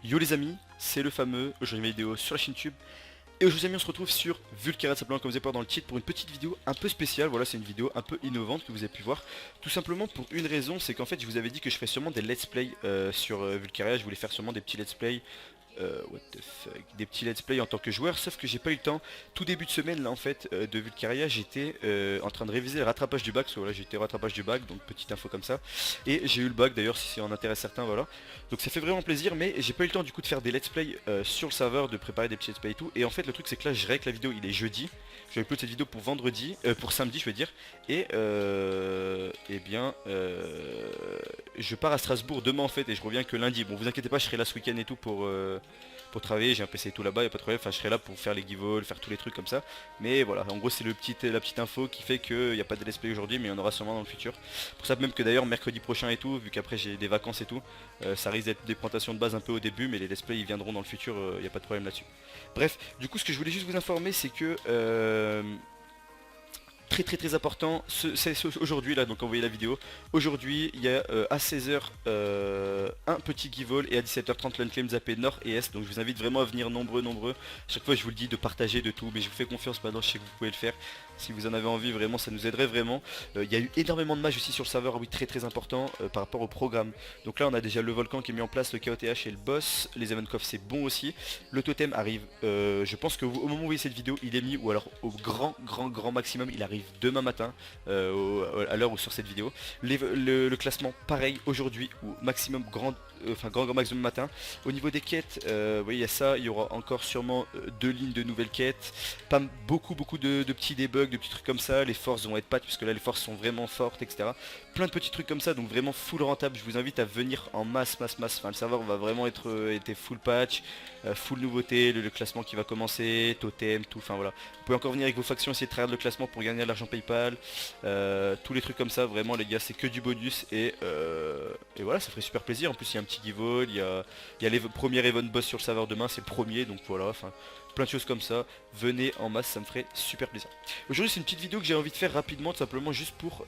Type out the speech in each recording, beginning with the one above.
Yo les amis, c'est le fameux, aujourd'hui une vidéo sur la chaîne YouTube. Et aujourd'hui les amis on se retrouve sur Vulcaria, simplement comme vous avez pu voir dans le titre, pour une petite vidéo un peu spéciale. Voilà, c'est une vidéo un peu innovante que vous avez pu voir. Tout simplement pour une raison, c'est qu'en fait je vous avais dit que je ferais sûrement des let's play sur Vulcaria. Je voulais faire sûrement des petits let's play. What the fuck, des petits let's play en tant que joueur, sauf que j'ai pas eu le temps. Tout début de semaine là en fait de Vulcaria, j'étais en train de réviser le rattrapage du bac, parce que voilà j'étais au rattrapage du bac, donc petite info comme ça. Et j'ai eu le bac d'ailleurs si ça en intéresse certains, voilà. Donc ça fait vraiment plaisir, mais j'ai pas eu le temps du coup de faire des let's play sur le serveur, de préparer des petits let's play et tout. Et en fait le truc c'est que là je règle la vidéo, il est jeudi. Je vais upload cette vidéo pour vendredi, pour samedi je veux dire. Et eh bien je pars à Strasbourg demain en fait et je reviens que lundi. Bon vous inquiétez pas, je serai là ce week-end et tout pour travailler, j'ai un PC et tout là-bas, y a pas de problème, enfin je serai là pour faire les give faire tous les trucs comme ça. Mais voilà, en gros c'est la petite info qui fait qu'il n'y a pas de let's play aujourd'hui, mais il y en aura sûrement dans le futur. Pour ça même que d'ailleurs mercredi prochain et tout, vu qu'après j'ai des vacances et tout, ça risque d'être des présentations de base un peu au début, mais les let's play ils viendront dans le futur, il n'y a pas de problème là-dessus. Bref, du coup ce que je voulais juste vous informer c'est que très important, c'est aujourd'hui là, donc envoyez la vidéo. Aujourd'hui il y a à 16h un petit give-all et à 17h30 l'unclaim zappé nord et est. Donc je vous invite vraiment à venir nombreux. Chaque fois je vous le dis de partager de tout, mais je vous fais confiance maintenant, je sais que vous pouvez le faire. Si vous en avez envie vraiment ça nous aiderait vraiment. Il y a eu énormément de matchs aussi sur le serveur, oui très important par rapport au programme. Donc là on a déjà le volcan qui est mis en place, le KOTH et le boss, les event coffs c'est bon aussi. Le totem arrive, je pense que au moment où vous voyez cette vidéo il est mis, ou alors au grand maximum il arrive demain matin à l'heure où sur cette vidéo. Le classement pareil aujourd'hui ou maximum grand maximum matin. Au niveau des quêtes, vous voyez il y a ça, il y aura encore sûrement 2 lignes de nouvelles quêtes, pas beaucoup de petits debugs, de petits trucs comme ça. Les forces vont être patch puisque là les forces sont vraiment fortes, etc. Plein de petits trucs comme ça, donc vraiment full rentable. Je vous invite à venir en masse. Enfin le serveur va vraiment être full patch, full nouveauté, le classement qui va commencer, totem, tout, enfin voilà. Vous pouvez encore venir avec vos factions, essayer de trahir le classement pour gagner de l'argent PayPal, tous les trucs comme ça, vraiment les gars c'est que du bonus et voilà ça ferait super plaisir. En plus il y a un petit give-all, il y a les premiers event boss sur le serveur demain, c'est le premier, donc voilà, enfin plein de choses comme ça, venez en masse, ça me ferait super plaisir. Aujourd'hui c'est une petite vidéo que j'ai envie de faire rapidement, tout simplement juste pour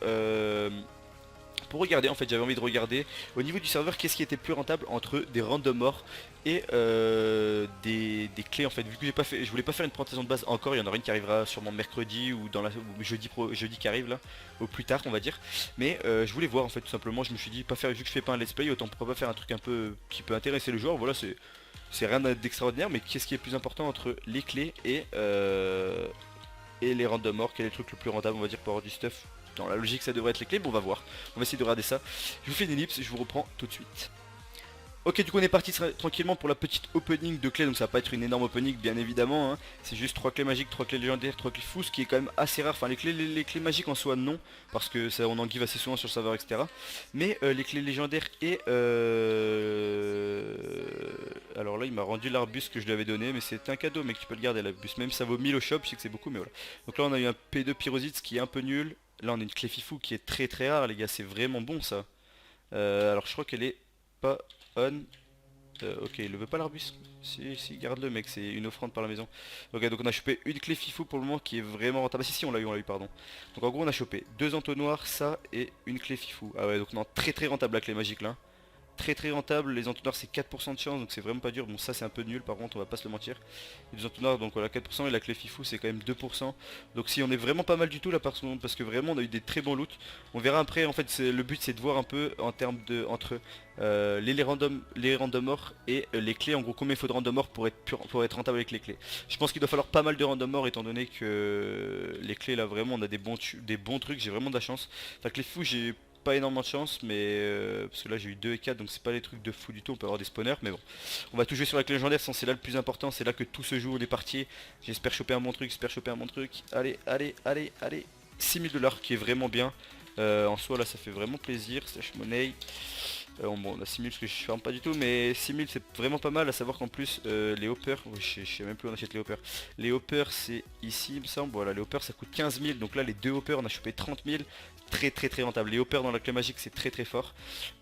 regarder, en fait j'avais envie de regarder au niveau du serveur qu'est-ce qui était plus rentable entre des random morts et des clés en fait. Vu que j'ai pas fait, je voulais pas faire une présentation de base encore, il y en aura une qui arrivera sûrement mercredi ou dans la ou jeudi qui arrive là, au plus tard on va dire. Mais je voulais voir en fait tout simplement, je me suis dit pas faire, vu que je fais pas un let's play, autant pourquoi pas faire un truc un peu qui peut intéresser le joueur, voilà c'est rien d'extraordinaire, mais qu'est-ce qui est plus important entre les clés et les random morts, quel est le truc le plus rentable on va dire pour avoir du stuff. Dans la logique ça devrait être les clés, bon on va voir. On va essayer de regarder ça. Je vous fais une ellipse, je vous reprends tout de suite. Ok du coup on est parti tranquillement pour la petite opening de clés, donc ça va pas être une énorme opening bien évidemment, hein. C'est juste 3 clés magiques, 3 clés légendaires, 3 clés fous, ce qui est quand même assez rare. Enfin les clés magiques en soi non, parce que ça on en give assez souvent sur le serveur etc. Mais les clés légendaires et alors là il m'a rendu l'arbus que je lui avais donné, mais c'est un cadeau mec, tu peux le garder l'arbus, même si ça vaut 1000 au shop, je sais que c'est beaucoup mais voilà. Donc là on a eu un P2 pyrosite ce qui est un peu nul. Là on a une clé fifou qui est très rare les gars, c'est vraiment bon ça. Alors je crois qu'elle est pas on. Ok, il le veut pas l'arbus. Si, garde-le mec, c'est une offrande par la maison. Ok, donc on a chopé une clé fifou pour le moment qui est vraiment rentable. Ah si, on l'a eu, pardon. Donc en gros on a chopé 2 entonnoirs, ça et une clé fifou. Ah ouais, donc non, très rentable la clé magique là. Très rentable, les entonnoirs c'est 4% de chance, donc c'est vraiment pas dur. Bon ça c'est un peu nul par contre, on va pas se le mentir. Les entonnoirs donc voilà 4% et la clé fifou c'est quand même 2%. Donc si on est vraiment pas mal du tout là parce que vraiment on a eu des très bons loots. On verra après, en fait le but c'est de voir un peu en termes de entre les random morts et les clés. En gros combien il faut de random morts pour être rentable avec les clés. Je pense qu'il doit falloir pas mal de random morts étant donné que les clés là vraiment on a des bons trucs, j'ai vraiment de la chance. Enfin que les fous j'ai pas énormément de chance, mais parce que là j'ai eu 2 et 4 donc c'est pas des trucs de fou du tout. On peut avoir des spawners mais bon, on va tout jouer sur la clé légendaire, c'est là le plus important, c'est là que tout se joue, on est parti. J'espère choper un bon truc, allez 6000 $ qui est vraiment bien. En soi là ça fait vraiment plaisir, slash money. Bon on a 6000 parce que je ferme pas du tout, mais 6000 c'est vraiment pas mal, à savoir qu'en plus les hoppers, je sais même plus où on achète les hoppers. Les hoppers c'est ici il me semble, voilà les hoppers ça coûte 15 000, donc là les 2 hoppers on a chopé 30 000. Très rentable, les hoppers dans la clé magique c'est très fort.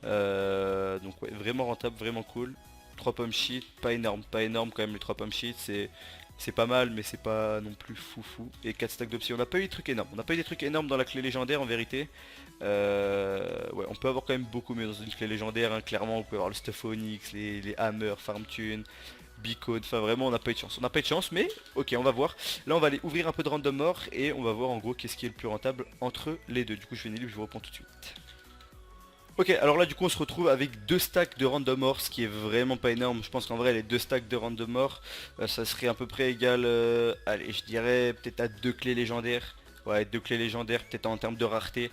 Donc ouais vraiment rentable, vraiment cool. 3 pommes shit, pas énorme quand même les 3 pommes shit, c'est pas mal mais c'est pas non plus foufou. Et 4 stacks d'opsi, on n'a pas eu des trucs énormes, on n'a pas eu des trucs énormes dans la clé légendaire en vérité. Ouais, on peut avoir quand même beaucoup mieux dans une clé légendaire, hein. Clairement on peut avoir le stuff onyx, les hammers, farm tune, Beacon, enfin vraiment on n'a pas eu de chance. On n'a pas eu de chance mais ok on va voir. Là on va aller ouvrir un peu de random mort et on va voir en gros qu'est-ce qui est le plus rentable entre les deux. Du coup je vais je vous reprends tout de suite. Ok, alors là du coup on se retrouve avec 2 stacks de random ore, ce qui est vraiment pas énorme. Je pense qu'en vrai les 2 stacks de random ore, ça serait à peu près égal, allez je dirais peut-être à 2 clés légendaires. Ouais, 2 clés légendaires peut-être en termes de rareté.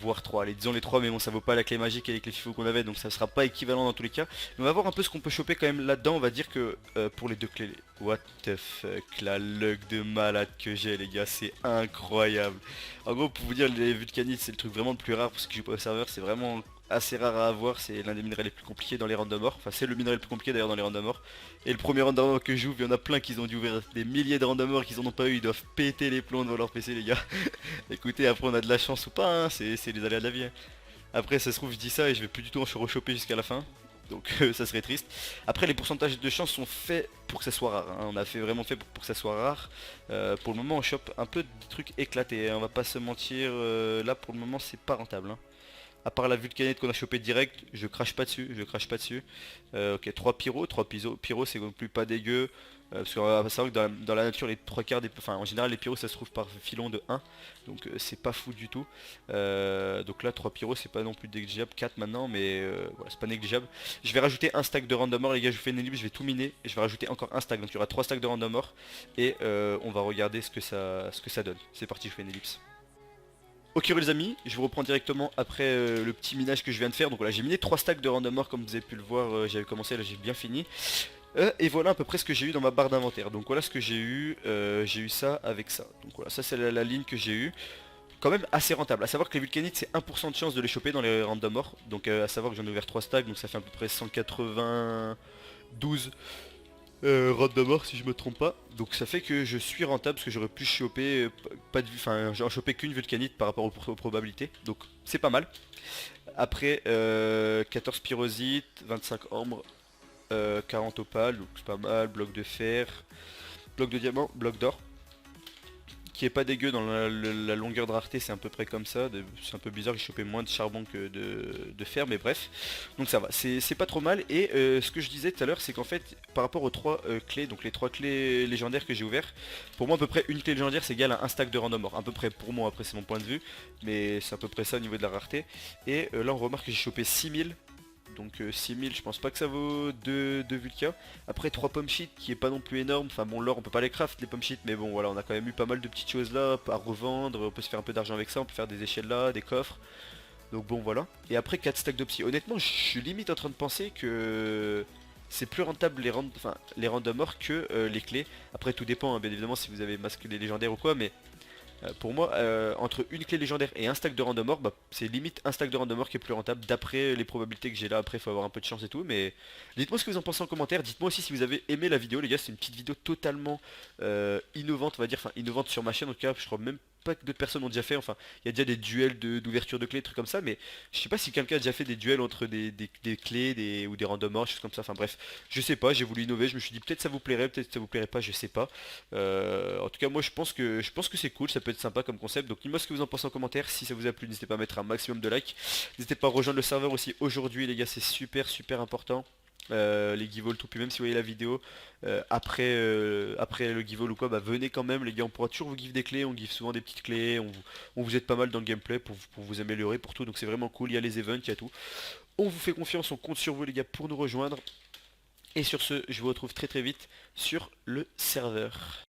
Voire 3, allez disons les 3 mais bon ça vaut pas la clé magique et les clés FIFO qu'on avait donc ça sera pas équivalent dans tous les cas. Mais on va voir un peu ce qu'on peut choper quand même là-dedans. On va dire que pour les 2 clés, what the fuck, la luck de malade que j'ai les gars, c'est incroyable. En gros pour vous dire les vulcanites c'est le truc vraiment le plus rare parce que je joue pas au serveur, c'est vraiment assez rare à avoir, c'est l'un des minerais les plus compliqués dans les random ore, enfin c'est le minerai le plus compliqué d'ailleurs dans les random ore. Et le premier random ore que j'ouvre, il y en a plein qui ont dû ouvrir des milliers de random ore qu'ils en ont pas eu, ils doivent péter les plombs devant leur PC les gars. Écoutez, après on a de la chance ou pas, hein, c'est les aléas de la vie, hein. Après ça se trouve je dis ça et je vais plus du tout en rechoper jusqu'à la fin. Donc ça serait triste. Après les pourcentages de chance sont faits pour que ça soit rare, hein. On a fait vraiment fait pour que ça soit rare. Pour le moment on chope un peu de trucs éclatés, hein. On va pas se mentir, là pour le moment c'est pas rentable, hein. À part la vulcanite qu'on a chopé direct, je crache pas dessus, je crache pas dessus. Ok, 3 pyros, 3 pyros c'est non plus pas dégueu. Parce qu'on va savoir que dans la nature les 3 quarts des... Enfin en général les pyros ça se trouve par filon de 1. Donc c'est pas fou du tout. Donc là 3 pyros c'est pas non plus négligeable, 4 maintenant mais voilà c'est pas négligeable. Je vais rajouter un stack de random ore les gars, je fais une ellipse, je vais tout miner. Et je vais rajouter encore un stack, donc il y aura 3 stacks de random ore. Et on va regarder ce que ça donne. C'est parti, je fais une ellipse. Ok les amis, je vous reprends directement après le petit minage que je viens de faire. Donc voilà, j'ai miné 3 stacks de random ore comme vous avez pu le voir, j'avais commencé, là j'ai bien fini. Et voilà à peu près ce que j'ai eu dans ma barre d'inventaire. Donc voilà ce que j'ai eu ça avec ça. Donc voilà, ça c'est la ligne que j'ai eu. Quand même assez rentable, à savoir que les vulcanites c'est 1% de chance de les choper dans les random ore. Donc à savoir que j'en ai ouvert 3 stacks, donc ça fait à peu près 192 random ore si je me trompe pas. Donc ça fait que je suis rentable parce que j'aurais pu choper pas de enfin j'en chopé qu'une vulcanite par rapport aux probabilités. Donc c'est pas mal. Après 14 pyrosites, 25 ambre, 40 opales, donc c'est pas mal, bloc de fer, bloc de diamant, bloc d'or. Qui est pas dégueu dans la longueur de rareté, c'est à peu près comme ça. C'est un peu bizarre, j'ai chopé moins de charbon que de fer, mais bref. Donc ça va, c'est pas trop mal. Et ce que je disais tout à l'heure, c'est qu'en fait, par rapport aux 3 clés, donc les 3 clés légendaires que j'ai ouvertes, pour moi à peu près une clé légendaire c'est égal à un stack de random ore. À peu près pour moi, après c'est mon point de vue, mais c'est à peu près ça au niveau de la rareté. Et là on remarque que j'ai chopé 6000. Donc 6000 je pense pas que ça vaut 2 Vulca. Après 3 pommes shit qui est pas non plus énorme. Enfin bon l'or on peut pas les craft les pommes shit. Mais bon voilà on a quand même eu pas mal de petites choses là à revendre. On peut se faire un peu d'argent avec ça. On peut faire des échelles là, des coffres. Donc bon voilà. Et après 4 stacks de psy. Honnêtement je suis limite en train de penser que c'est plus rentable les random ore que les clés. Après tout dépend hein, bien évidemment si vous avez masqué les légendaires ou quoi. Mais pour moi, entre une clé légendaire et un stack de random ore, bah, c'est limite un stack de random ore qui est plus rentable d'après les probabilités que j'ai là. Après, il faut avoir un peu de chance et tout. Mais dites-moi ce que vous en pensez en commentaire. Dites-moi aussi si vous avez aimé la vidéo, les gars. C'est une petite vidéo totalement innovante, on va dire. Enfin, innovante sur ma chaîne en tout cas. Je crois même pas que d'autres personnes ont déjà fait. Enfin, il y a déjà des duels d'ouverture de clés, des trucs comme ça. Mais je sais pas si quelqu'un a déjà fait des duels entre des clés ou des random ore, choses comme ça. Enfin, bref, je sais pas. J'ai voulu innover. Je me suis dit peut-être ça vous plairait, peut-être ça vous plairait pas. Je sais pas. En tout cas moi je pense que c'est cool, ça peut être sympa comme concept. Donc dis-moi ce que vous en pensez en commentaire. Si ça vous a plu n'hésitez pas à mettre un maximum de likes. N'hésitez pas à rejoindre le serveur aussi aujourd'hui les gars, c'est super important. Les give all tout, puis même si vous voyez la vidéo après le give all ou quoi, bah venez quand même les gars, on pourra toujours vous give des clés, on give souvent des petites clés, on vous aide pas mal dans le gameplay pour vous améliorer pour tout, donc c'est vraiment cool, il y a les events, il y a tout. On vous fait confiance, on compte sur vous les gars pour nous rejoindre. Et sur ce, je vous retrouve très vite sur le serveur.